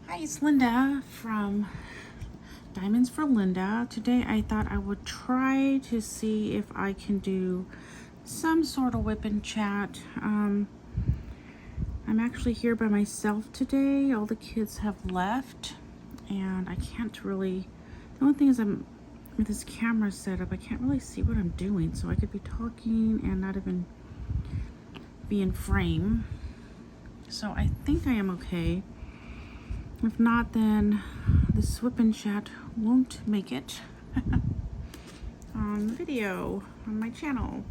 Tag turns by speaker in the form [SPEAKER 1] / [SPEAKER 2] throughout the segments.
[SPEAKER 1] Hi, it's Linda from Diamonds for Linda. Today I thought I would try to see if I can do some sort of whip and chat. I'm actually here by myself today. All the kids have left and I can't really, the only thing is I'm with this camera set up, I can't really see what I'm doing, so I could be talking and not even be in frame. So I think I am okay. If not, then the whip and chat won't make it on video on my channel.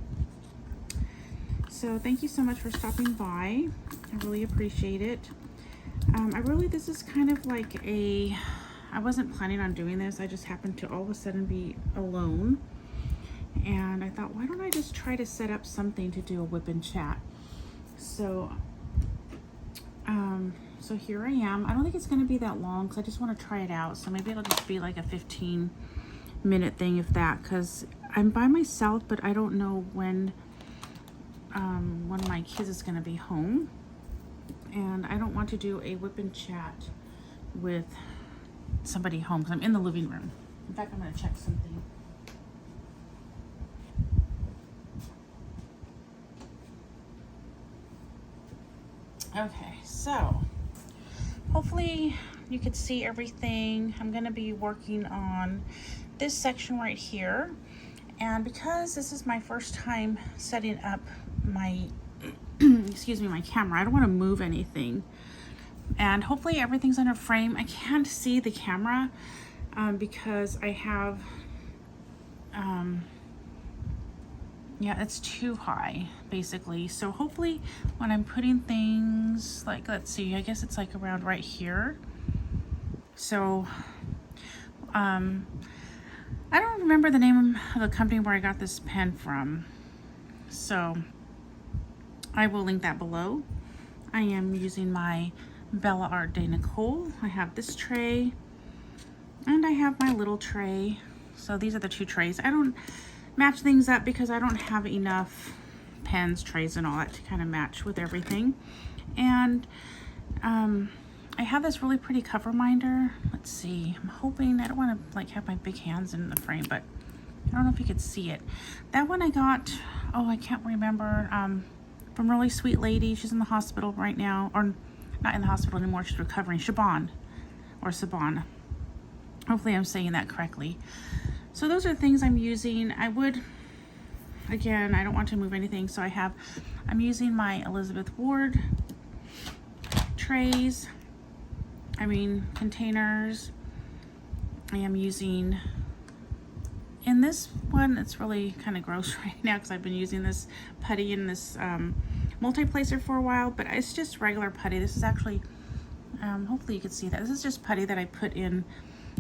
[SPEAKER 1] So thank you so much for stopping by. I really appreciate it. This is kind of like I wasn't planning on doing this. I just happened to all of a sudden be alone. And I thought, why don't I just try to set up something to do a whip and chat? So here I am. I don't think it's going to be that long because I just want to try it out. So maybe it'll just be like a 15-minute thing, if that, because I'm by myself, but I don't know when one of my kids is going to be home. And I don't want to do a whip and chat with somebody home because I'm in the living room. In fact, I'm going to check something. Okay, so hopefully you could see everything. I'm going to be working on this section right here. And because this is my first time setting up my, excuse me, my camera, I don't want to move anything. And hopefully everything's under frame. I can't see the camera because I have, yeah, it's too high basically. So hopefully when I'm putting things like, let's see, I guess it's like around right here. So I don't remember the name of the company where I got this pen from, so I will link that below. I am using my Bella Art de Nicole. I have this tray and I have my little tray. So these are the two trays. I don't match things up because I don't have enough pens, trays, and all that to kind of match with everything. And I have this really pretty cover minder. Let's see, I'm hoping, I don't want to like have my big hands in the frame, but I don't know if you could see it. That one I got, oh, I can't remember, from Really Sweet Lady. She's in the hospital right now, or not in the hospital anymore, she's recovering. Siobhan, or Saban. Hopefully I'm saying that correctly. So those are things I'm using. I would, again, I don't want to move anything, so I'm using my Elizabeth Ward trays, containers. I am using, in this one, it's really kind of gross right now because I've been using this putty in this multi-placer for a while, but it's just regular putty. This is actually, hopefully you can see that. This is just putty that I put in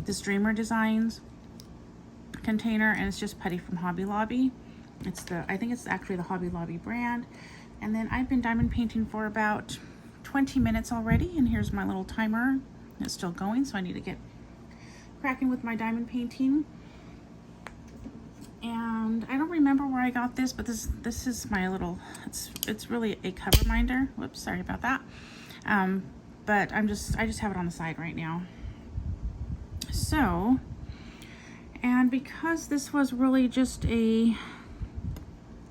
[SPEAKER 1] this Dreamer Designs container, and it's just putty from Hobby Lobby. I think it's actually the Hobby Lobby brand. And then I've been diamond painting for about 20 minutes already, and here's my little timer. It's still going, so I need to get cracking with my diamond painting. And I don't remember where I got this, but this is my little, it's really a cover minder. Whoops, sorry about that. But I just have it on the side right now. So, and because this was really just a,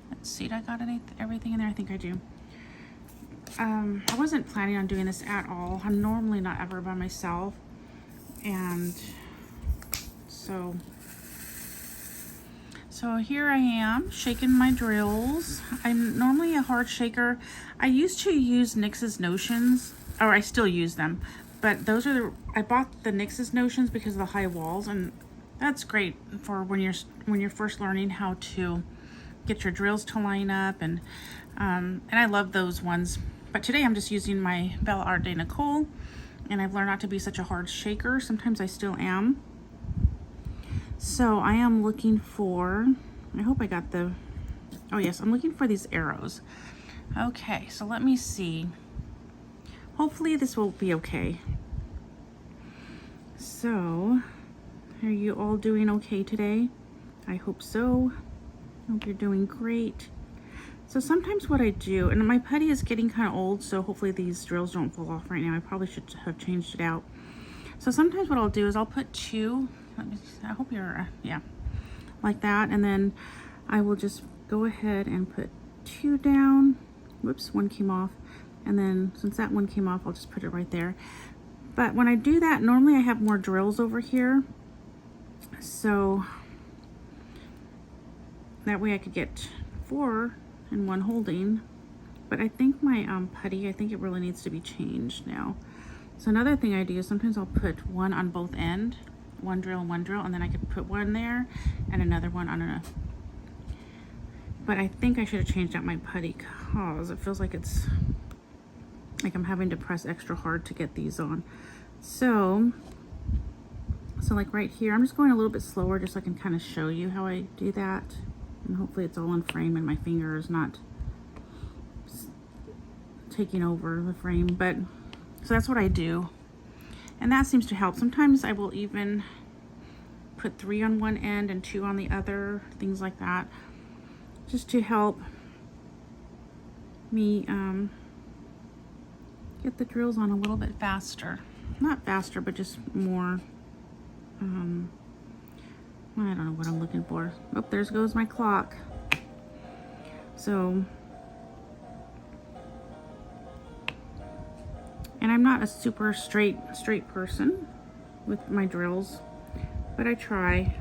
[SPEAKER 1] let's see, did I got everything in there? I think I do. I wasn't planning on doing this at all. I'm normally not ever by myself. And so here I am shaking my drills. I'm normally a hard shaker. I used to use NYX's Notions, or I still use them, but those are I bought the NYX's Notions because of the high walls, and that's great for when you're first learning how to get your drills to line up, and I love those ones. But today I'm just using my Bella Art de Nicole, and I've learned not to be such a hard shaker. Sometimes I still am. So I am looking for, I hope I got the, oh yes, I'm looking for these arrows. Okay, so let me see. Hopefully this will be okay. So, are you all doing okay today? I hope so. Hope you're doing great. So sometimes what I do, and my putty is getting kind of old, so hopefully these drills don't fall off right now. I probably should have changed it out. So sometimes what I'll do is I'll put two, let me, I hope you're, yeah, like that. And then I will just go ahead and put two down. Whoops, one came off. And then since that one came off, I'll just put it right there. But when I do that, normally I have more drills over here. So that way I could get 4 in one holding. But I think my putty, I think it really needs to be changed now. So another thing I do is sometimes I'll put one on both ends, one drill, and then I could put one there and another one on a. But I think I should have changed out my putty because it feels like it's like I'm having to press extra hard to get these on. So like right here, I'm just going a little bit slower just so I can kind of show you how I do that. And hopefully it's all in frame and my finger is not taking over the frame. But so that's what I do. And that seems to help. Sometimes I will even put 3 on one end and 2 on the other, things like that, just to help me get the drills on a little bit faster. Not faster, but just more, I don't know what I'm looking for. Oh, there goes my clock. So, and I'm not a super straight person with my drills, but I try.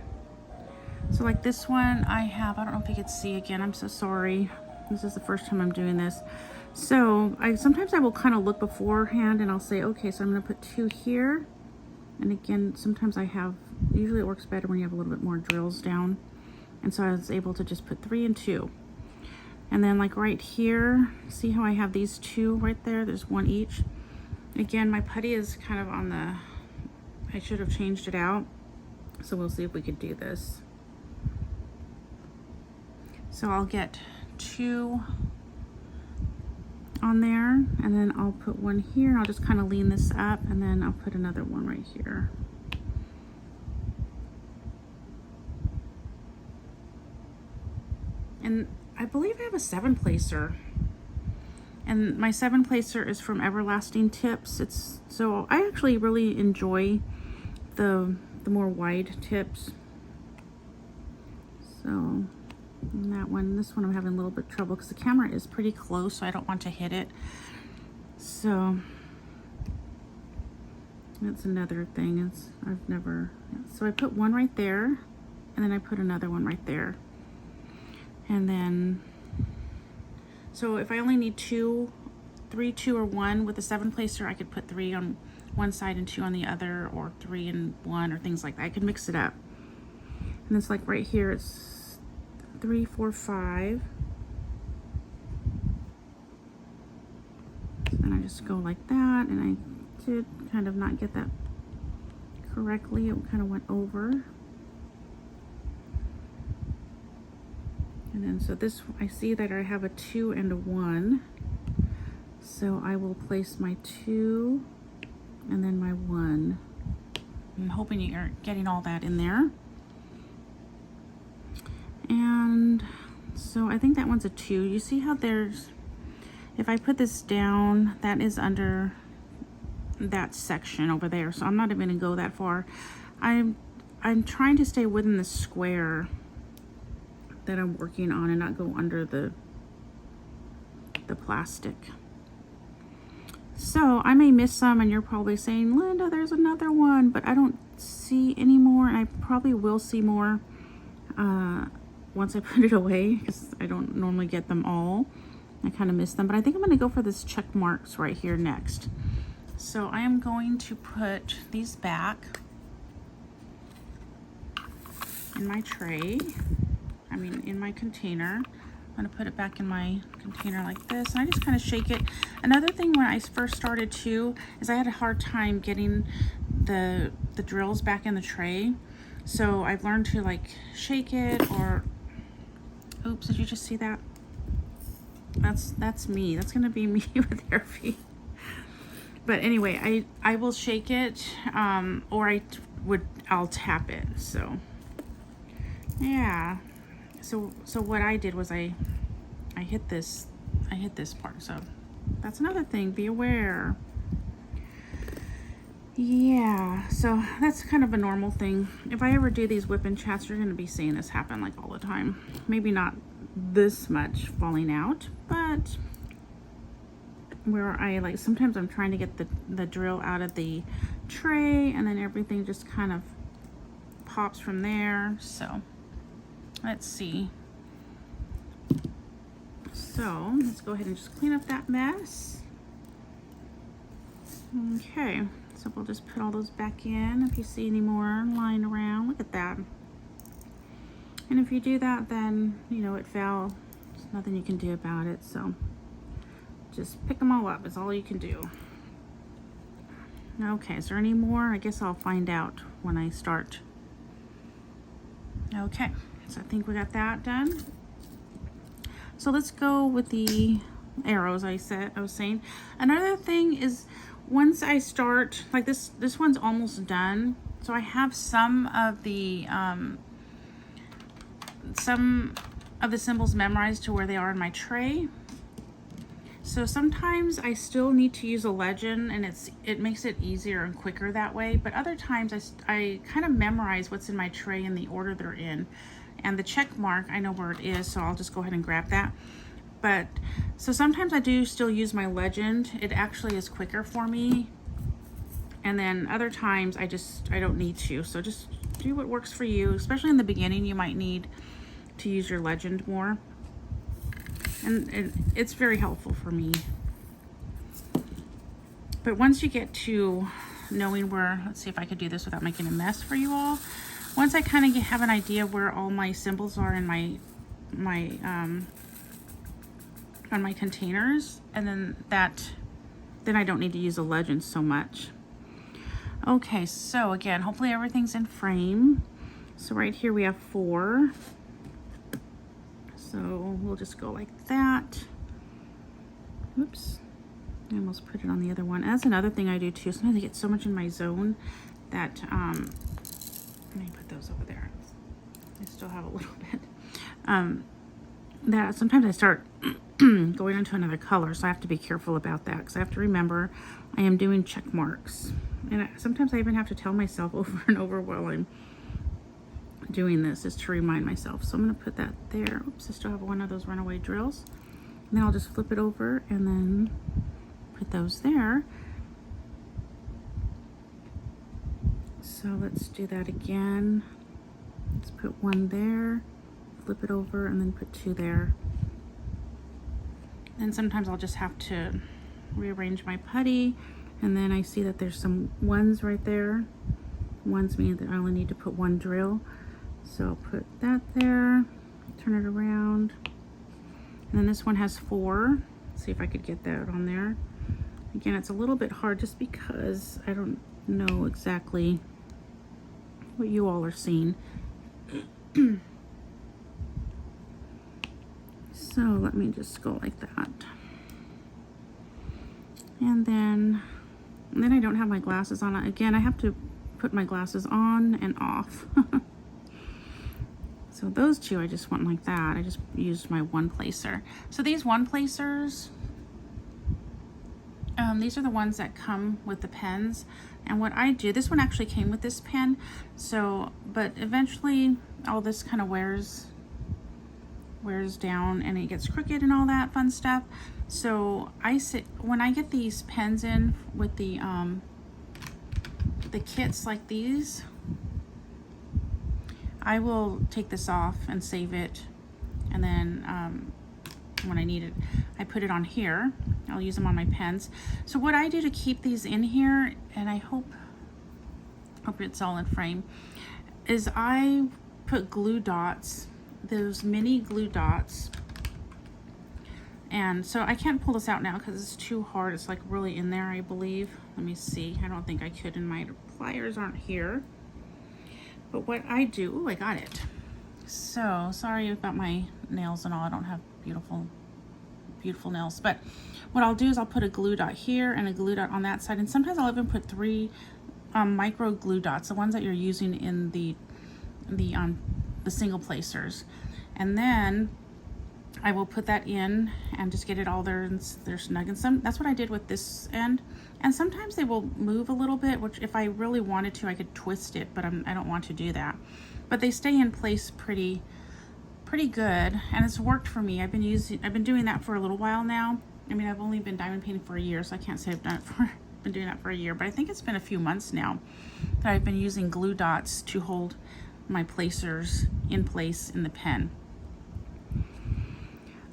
[SPEAKER 1] So like this one I have, I don't know if you could see again, I'm so sorry. This is the first time I'm doing this. So sometimes I will kind of look beforehand and I'll say, okay, so I'm gonna put 2 here. And again, sometimes usually it works better when you have a little bit more drills down. And so I was able to just put 3 and 2. And then like right here, see how I have these 2 right there? There's 1 each. Again, my putty is kind of on the, I should have changed it out. So we'll see if we could do this. So I'll get 2 on there, and then I'll put 1 here. I'll just kind of lean this up, and then I'll put another one right here. And I believe I have a 7-placer. And my 7-placer is from Everlasting Tips. So I actually really enjoy the more wide tips. So that one, this one I'm having a little bit of trouble because the camera is pretty close, so I don't want to hit it. So that's another thing. So I put 1 right there, and then I put another one right there. And then, so if I only need 2, 3, 2, or 1 with a 7-placer, I could put 3 on one side and 2 on the other, or 3 and 1, or things like that. I could mix it up. And it's like right here, it's 3, 4, 5. So then I just go like that, and I did kind of not get that correctly. It kind of went over. And then so this, I see that I have a 2 and a 1. So I will place my 2 and then my 1. I'm hoping you're getting all that in there. And so I think that one's a 2. You see how there's, if I put this down, that is under that section over there. So I'm not even gonna go that far. I'm trying to stay within the square that I'm working on and not go under the plastic. So I may miss some, and you're probably saying, Linda, there's another one, but I don't see any more, and I probably will see more once I put it away, because I don't normally get them all. I kind of miss them, but I think I'm going to go for this check marks right here next. So I am going to put these back in my tray, in my container. I'm going to put it back in my container like this, and I just kind of shake it. Another thing when I first started too is I had a hard time getting the drills back in the tray. So I've learned to like shake it, or oops, did you just see that? That's me. That's gonna be me with therapy. But anyway, I will shake it, or I'll tap it. So yeah. So what I did was I hit this part. So that's another thing. Be aware. Yeah, so that's kind of a normal thing. If I ever do these whip and chats, you're going to be seeing this happen like all the time. Maybe not this much falling out, but where I like, sometimes I'm trying to get the drill out of the tray and then everything just kind of pops from there. So let's see. So let's go ahead and just clean up that mess. Okay, so we'll just put all those back in. If you see any more lying around, look at that. And if you do that, then you know it fell. There's nothing you can do about it. So just pick them all up. It's all you can do. Okay, is there any more? I guess I'll find out when I start. Okay, so I think we got that done. So let's go with the arrows. I was saying another thing is, once I start, like this one's almost done, so I have some of the symbols memorized to where they are in my tray. So sometimes I still need to use a legend, and it makes it easier and quicker that way, but other times I kind of memorize what's in my tray in the order they're in. And the check mark, I know where it is, so I'll just go ahead and grab that. But so sometimes I do still use my legend. It actually is quicker for me. And then other times I don't need to. So just do what works for you. Especially in the beginning, you might need to use your legend more. And it's very helpful for me. But once you get to knowing where, let's see if I could do this without making a mess for you all. Once I kind of have an idea where all my symbols are in my on my containers, and then I don't need to use a legend so much. Okay, so again, hopefully everything's in frame. So right here we have 4. So we'll just go like that. Oops, I almost put it on the other one. That's another thing I do too. Sometimes I get so much in my zone that let me put those over there. I still have a little bit. That sometimes I start going into another color, so I have to be careful about that, because I have to remember I am doing check marks. And sometimes I even have to tell myself over and over while I'm doing this, just to remind myself. So I'm going to put that there. Oops, I still have one of those runaway drills. And then I'll just flip it over and then put those there. So let's do that again. Let's put 1 there, flip it over, and then put 2 there. And sometimes I'll just have to rearrange my putty, and then I see that there's some 1s right there. 1s mean that I only need to put 1 drill. So I'll put that there, turn it around. And then this one has 4. Let's see if I could get that on there. Again, it's a little bit hard just because I don't know exactly what you all are seeing. So let me just go like that. And then I don't have my glasses on. Again, I have to put my glasses on and off. So those 2, I just went like that. I just used my 1 placer. So these 1 placers, these are the ones that come with the pens. And what I do, this one actually came with this pen. So, but eventually all this kind of wears down and it gets crooked and all that fun stuff. So when I get these pens in with the kits like these, I will take this off and save it, and then when I need it, I put it on here. I'll use them on my pens. So what I do to keep these in here, and I hope it's all in frame, is I put glue dots, those mini glue dots. And so I can't pull this out now because it's too hard. It's like really in there, I believe. Let me see. I don't think I could, and my pliers aren't here. But what I do, oh, I got it. So sorry about my nails and all. I don't have beautiful nails. But what I'll do is I'll put a glue dot here and a glue dot on that side. And sometimes I'll even put 3 micro glue dots, the ones that you're using in the single placers. And then I will put that in and just get it all there and they're snug. And that's what I did with this end. And sometimes they will move a little bit, which if I really wanted to, I could twist it, but I don't want to do that. But they stay in place pretty good, and it's worked for me. I've been doing that for a little while now. I mean, I've only been diamond painting for a year, so I can't say I've been doing that for a year, but I think it's been a few months now that I've been using glue dots to hold my placers in place in the pen.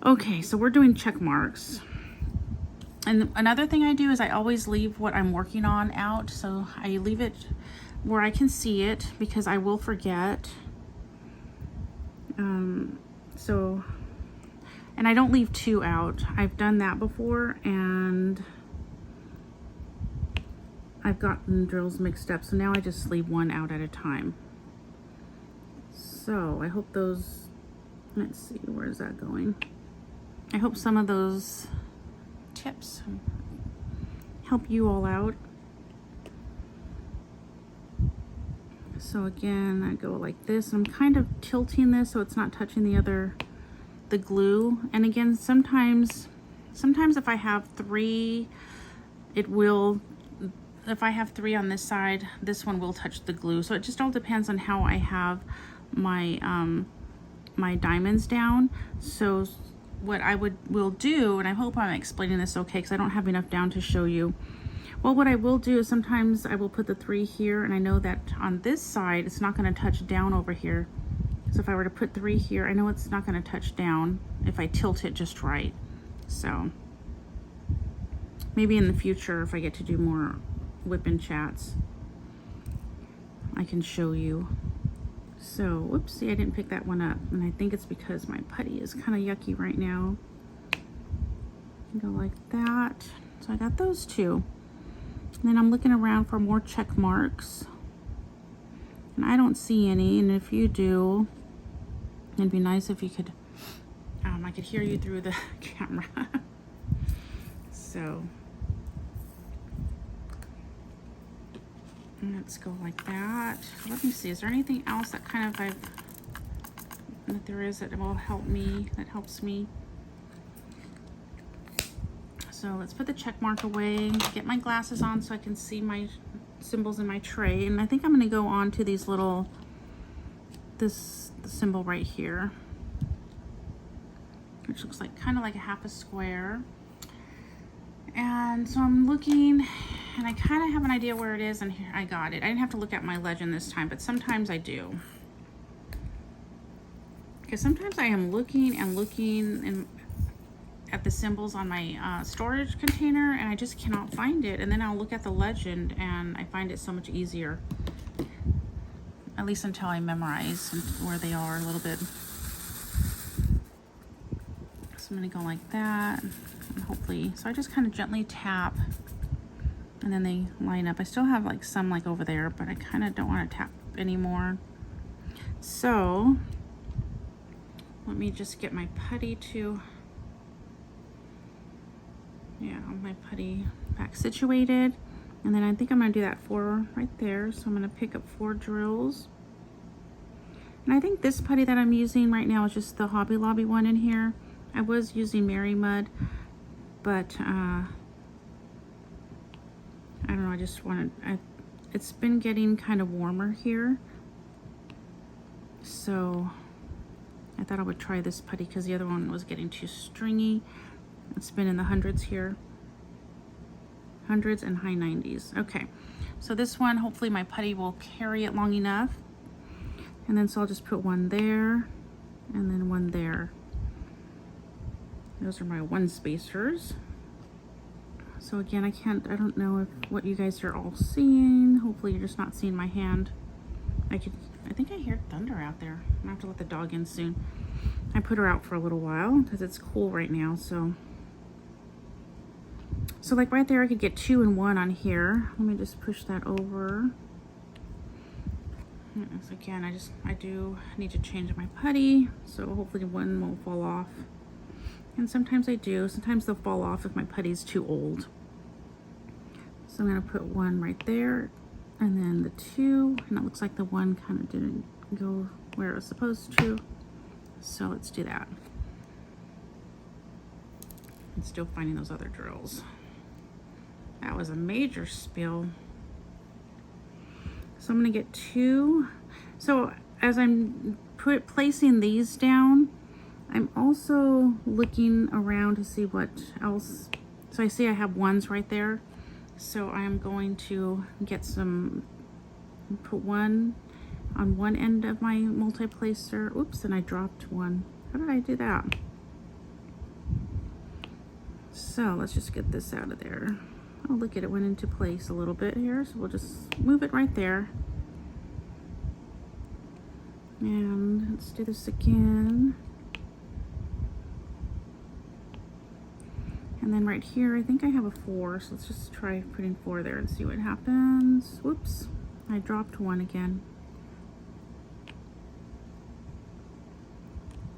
[SPEAKER 1] Okay, so we're doing check marks. And another thing I do is I always leave what I'm working on out. So I leave it where I can see it because I will forget. And I don't leave two out. I've done that before and I've gotten drills mixed up. So now I just leave one out at a time. So I hope those, let's see, where is that going? I hope some of those tips help you all out. So again, I go like this. I'm kind of tilting this so it's not touching the glue. And again, sometimes if I have three, if I have three on this side, this one will touch the glue. So it just all depends on how I have my my diamonds down. So what I will do, and I hope I'm explaining this okay because I don't have enough down to show you. Well, what I will do is sometimes I will put the three here, and I know that on this side it's not going to touch down over here. So if I were to put three here, I know it's not going to touch down if I tilt it just right. So maybe in the future, if I get to do more WIP and chats, I can show you. So, whoopsie, I didn't pick that one up. And I think it's because my putty is kind of yucky right now. Go like that. So I got those two. And then I'm looking around for more check marks. And I don't see any. And if you do, it'd be nice if you could, I could hear you through the camera. So, let's go like that. Let me see, is there anything else that kind of that there is that will help me, that helps me? So let's put the check mark away, get my glasses on so I can see my symbols in my tray. And I think I'm going to go on to these little, this symbol right here, which looks like kind of like a half a square. And so I'm looking, and I kind of have an idea where it is, and here I got it. I didn't have to look at my legend this time, but sometimes I do. Because sometimes I am looking at the symbols on my storage container, and I just cannot find it. And then I'll look at the legend, and I find it so much easier. At least until I memorize where they are a little bit. So I'm going to go like that. And hopefully, so I just kind of gently tap and then they line up. I still have like some like over there, but I kind of don't want to tap anymore. So let me just get my putty to, my putty back situated. And then I think I'm going to do that 4 right there. So I'm going to pick up 4 drills. And I think this putty that I'm using right now is just the Hobby Lobby one in here. I was using Mary Mud, but I don't know, I just wanted, it's been getting kind of warmer here, so I thought I would try this putty because the other one was getting too stringy. It's been in the hundreds here, hundreds and high 90s. Okay, so this one, hopefully my putty will carry it long enough. And then so I'll just put one there and then one there. Those are my 1 spacers. So again, I don't know if what you guys are all seeing. Hopefully you're just not seeing my hand. I think I hear thunder out there. I'm gonna have to let the dog in soon. I put her out for a little while because it's cool right now. So like right there, I could get 2 and 1 on here. Let me just push that over. So again, I do need to change my putty. So hopefully one won't fall off. And sometimes I do. Sometimes they'll fall off if my putty's too old. So I'm going to put 1 right there. And then the 2. And it looks like the 1 kind of didn't go where it was supposed to. So let's do that. I'm still finding those other drills. That was a major spill. So I'm gonna get 2. So as I'm placing these down, I'm also looking around to see what else. So I see I have 1s right there. So I'm going to get some, put 1 on one end of my multi-placer. Oops, and I dropped 1. How did I do that? So let's just get this out of there. Oh, look at it, went into place a little bit here. So we'll just move it right there. And let's do this again. And then right here, I think I have a 4. So let's just try putting 4 there and see what happens. Whoops, I dropped 1 again.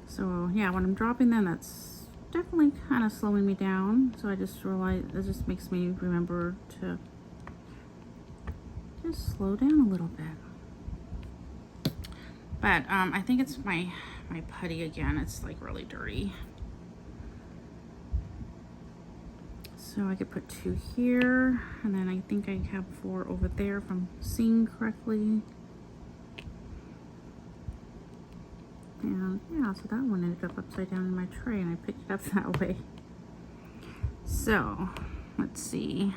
[SPEAKER 1] So yeah, when I'm dropping them, that's definitely kind of slowing me down. So I just realized it just makes me remember to just slow down a little bit. But I think it's my putty again. It's like really dirty. So I could put 2 here, and then I think I have 4 over there if I'm seeing correctly. And yeah, so that one ended up upside down in my tray, and I picked it up that way. So let's see.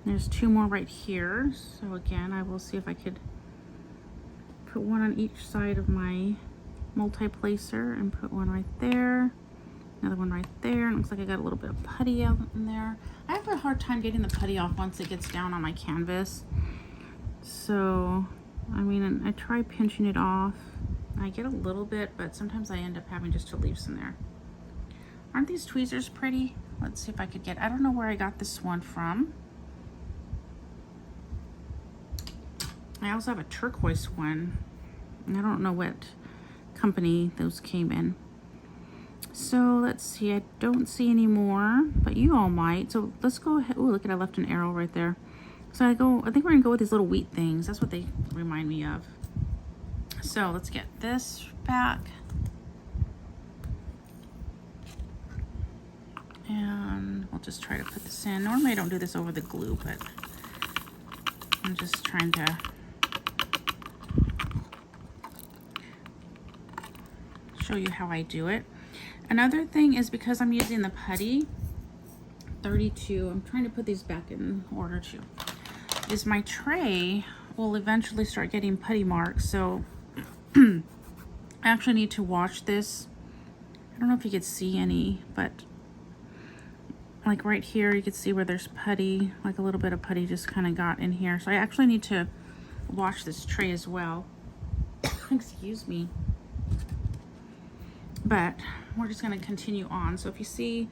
[SPEAKER 1] There's 2 more right here. So again, I will see if I could put 1 on each side of my multi-placer and put 1 right there. Another 1 right there. And it looks like I got a little bit of putty out in there. I have a hard time getting the putty off once it gets down on my canvas. So, I mean, I try pinching it off. I get a little bit, but sometimes I end up having just to leave some there. Aren't these tweezers pretty? Let's see if I could get, I don't know where I got this one from. I also have a turquoise one. I don't know what company those came in. So let's see, I don't see any more, but you all might. So let's go ahead. Oh, look at, I left an arrow right there. So I think we're gonna go with these little wheat things. That's what they remind me of. So let's get this back. And we'll just try to put this in. Normally I don't do this over the glue, but I'm just trying to show you how I do it. Another thing is, because I'm using the putty 32, I'm trying to put these back in order too, is my tray will eventually start getting putty marks. So I actually need to wash this. I don't know if you could see any, but like right here, you can see where there's putty, like a little bit of putty just kind of got in here. So I actually need to wash this tray as well. Excuse me. But we're just going to continue on. So if you see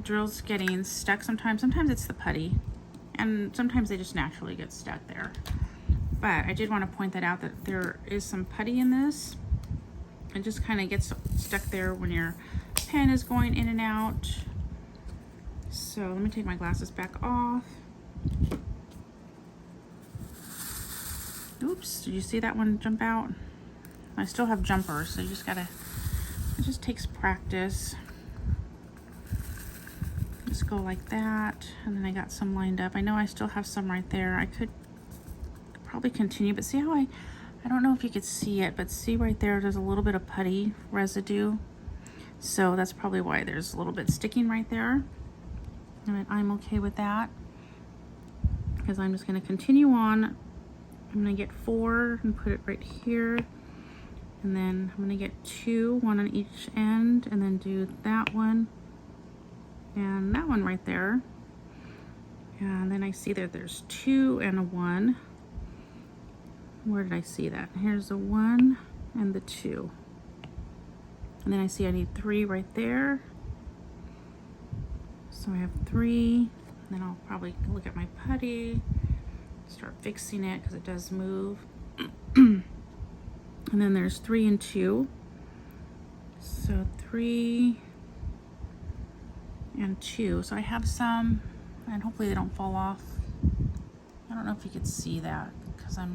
[SPEAKER 1] drills getting stuck sometimes it's the putty, and sometimes they just naturally get stuck there. But I did want to point that out, that there is some putty in this. It just kind of gets stuck there when your pen is going in and out. So let me take my glasses back off. Oops, did you see that one jump out? I still have jumpers, so you just gotta, it just takes practice. Just go like that, and then I got some lined up. I know I still have some right there. I could probably continue, but see how I don't know if you could see it, but see right there, there's a little bit of putty residue. So that's probably why there's a little bit sticking right there. And I'm okay with that, because I'm just going to continue on. I'm going to get 4 and put it right here. And then I'm going to get 2, 1 on each end, and then do that one and that one right there. And then I see that there's 2 and a 1. Where did I see that? Here's the 1 and the 2. And then I see I need 3 right there. So I have 3. Then I'll probably look at my putty, start fixing it because it does move. And then there's 3 and 2. So 3 and 2. So I have some, and hopefully they don't fall off. I don't know if you could see that because I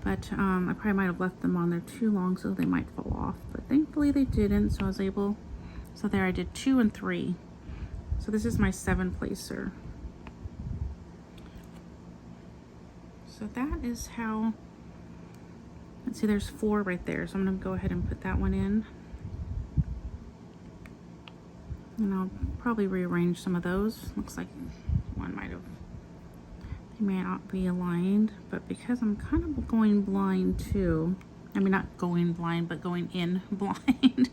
[SPEAKER 1] probably might have left them on there too long, so they might fall off, but thankfully they didn't. So I was able, so there I did 2 and 3. So this is my 7 placer. So that is how, let's see, there's 4 right there. So I'm gonna go ahead and put that one in. And I'll probably rearrange some of those. Looks like one might have, they may not be aligned, but because I'm kind of going blind too, I mean not going blind, but going in blind,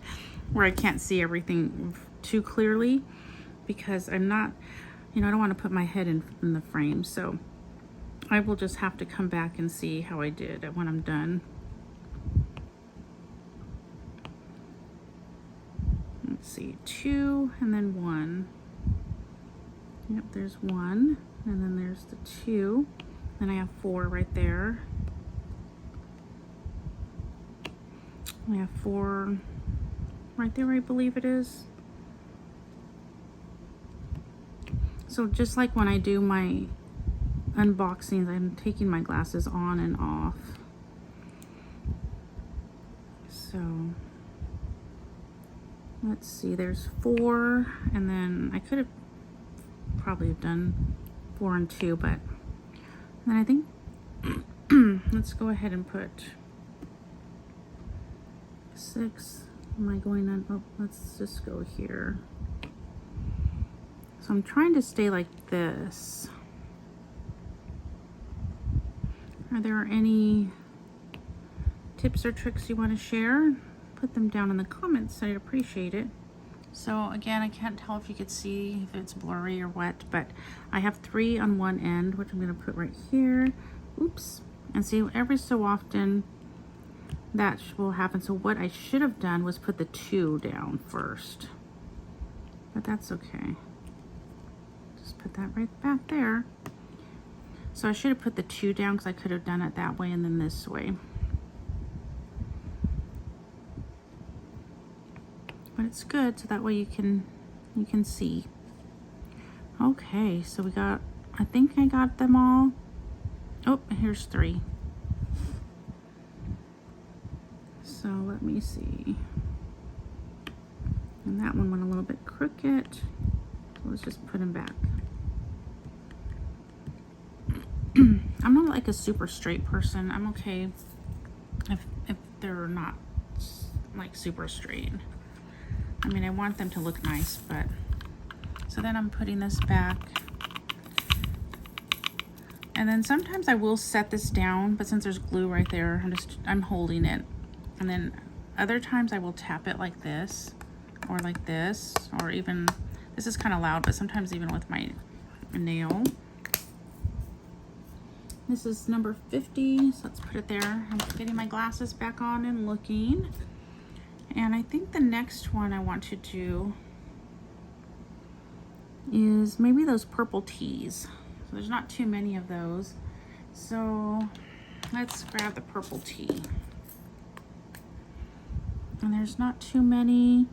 [SPEAKER 1] where I can't see everything too clearly, because I'm not, you know, I don't want to put my head in the frame, so I will just have to come back and see how I did when I'm done. Let's see, 2 and then 1. Yep, there's 1, and then there's the 2. Then I have 4 right there. I have 4 right there, I believe it is. So just like when I do my unboxings, I'm taking my glasses on and off. So let's see, there's 4, and then I could have probably have done 4 and 2, but then I think let's go ahead and put 6. Am I going on? Oh, let's just go here. So I'm trying to stay like this. Are there any tips or tricks you want to share? Put them down in the comments. I'd appreciate it. So again, I can't tell if you could see if it's blurry or what, but I have 3 on one end, which I'm going to put right here. Oops. And see, every so often that will happen. So what I should have done was put the 2 down first, but that's okay. Just put that right back there. So I should have put the 2 down because I could have done it that way and then this way. But it's good, so that way you can see. Okay, so we got, I think I got them all. Oh, here's 3. So let me see. And that one went a little bit crooked. So let's just put them back. I'm not like a super straight person. I'm okay if they're not like super straight. I mean, I want them to look nice, but so then I'm putting this back. And then sometimes I will set this down, but since there's glue right there, I'm holding it. And then other times I will tap it like this, or like this, or even, this is kind of loud, but sometimes even with my nail. This is number 50, so let's put it there. I'm getting my glasses back on and looking. And I think the next one I want to do is maybe those purple tees. So there's not too many of those. So let's grab the purple tee. And there's not too many,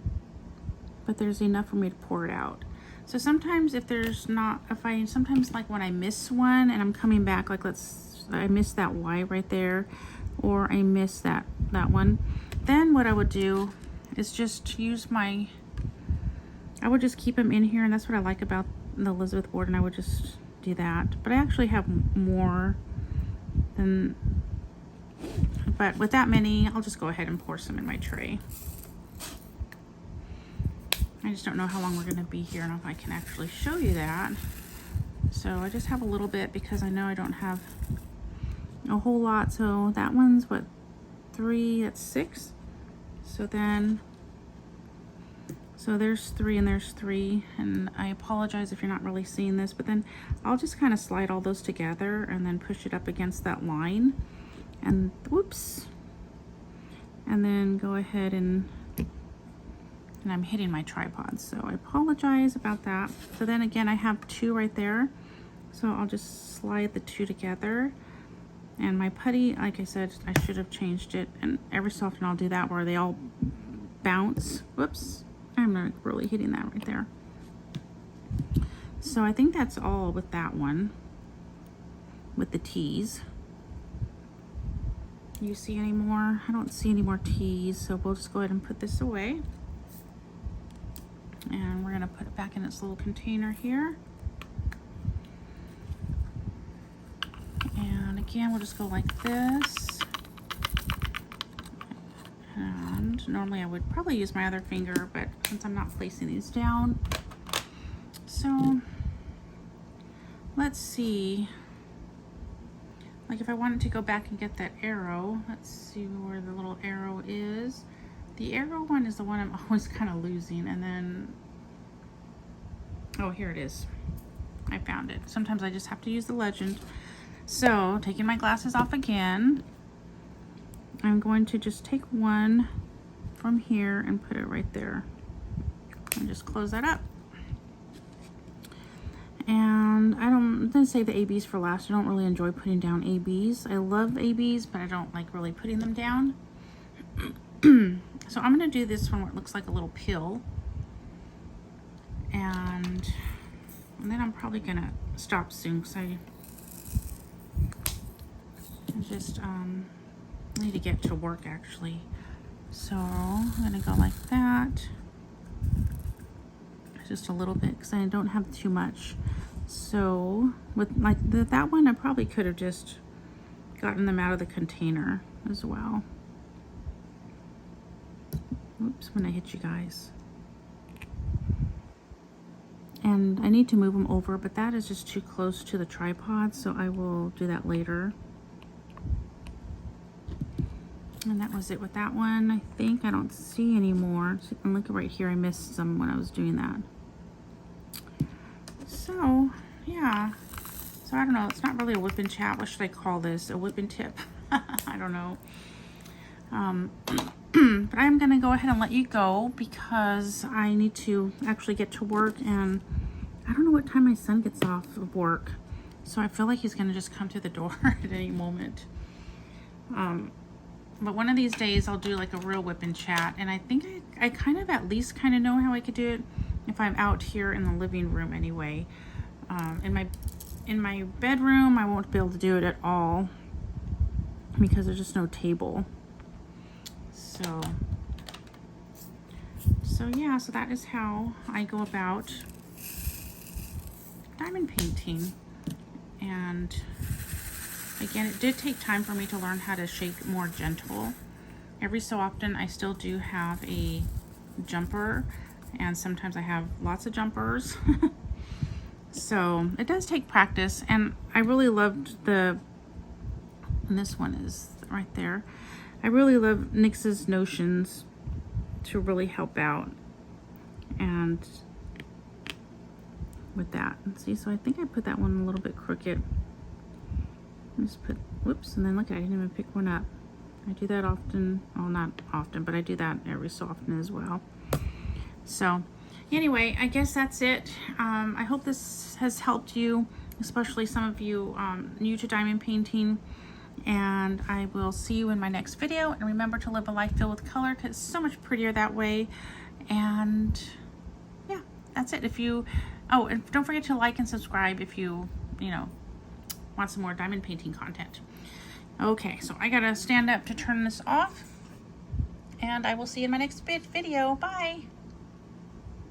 [SPEAKER 1] but there's enough for me to pour it out. So sometimes if there's not, sometimes like when I miss one and I'm coming back, like I missed that white right there, or I missed that one, then what I would do is just use I would just keep them in here, and that's what I like about the Elizabeth board, and I would just do that. But I actually have more than, but with that many, I'll just go ahead and pour some in my tray. I just don't know how long we're going to be here and if I can actually show you that. So I just have a little bit because I know I don't have a whole lot. So that one's what, 3, that's 6. So then, so there's 3 and there's 3, and I apologize if you're not really seeing this, but then I'll just kind of slide all those together and then push it up against that line, and whoops, and then go ahead and I'm hitting my tripod, so I apologize about that. So then again, I have 2 right there, so I'll just slide the 2 together. And my putty, like I said, I should have changed it, and every so often I'll do that where they all bounce. Whoops, I'm not really hitting that right there. So I think that's all with that one, with the tees. You see any more? I don't see any more tees, so we'll just go ahead and put this away. And we're gonna put it back in its little container here. And again, we'll just go like this. And normally I would probably use my other finger, but since I'm not placing these down. So let's see. Like if I wanted to go back and get that arrow, let's see where the little arrow is. The arrow one is the one I'm always kind of losing, and then, oh, here it is. I found it. Sometimes I just have to use the legend. So taking my glasses off again, I'm going to just take one from here and put it right there. And just close that up. And I'm gonna save the ABs for last. I don't really enjoy putting down ABs. I love ABs, but I don't like really putting them down. So I'm gonna do this one where it looks like a little pill. And then I'm probably gonna stop soon because I just need to get to work actually. So I'm gonna go like that. Just a little bit because I don't have too much. So with like that one, I probably could have just gotten them out of the container as well. Oops, when I hit you guys. And I need to move them over, but that is just too close to the tripod, so I will do that later. And that was it with that one. I think I don't see any more. And look right here, I missed some when I was doing that. So yeah, so I don't know, it's not really a whip and chat. What should I call this? A whip and tip? I don't know. But I'm gonna go ahead and let you go because I need to actually get to work, and I don't know what time my son gets off of work, so I feel like he's gonna just come to the door at any moment. But one of these days I'll do like a real whip and chat, and I think I kind of at least kind of know how I could do it if I'm out here in the living room anyway. In my bedroom I won't be able to do it at all because there's just no table. So yeah, so that is how I go about diamond painting. And again, it did take time for me to learn how to shake more gentle. Every so often I still do have a jumper, and sometimes I have lots of jumpers. So it does take practice, and I really loved and this one is right there. I really love Nyx's notions to really help out and with that. See, so I think I put that one a little bit crooked. Just put, whoops, and then look, I didn't even pick one up. I do that often, well, not often, but I do that every so often as well. So anyway, I guess that's it. I hope this has helped you, especially some of you new to diamond painting. And I will see you in my next video. And remember to live a life filled with color, because it's so much prettier that way. And yeah, that's it. Oh, and don't forget to like and subscribe if you want some more diamond painting content. Okay, so I gotta stand up to turn this off, and I will see you in my next video. Bye.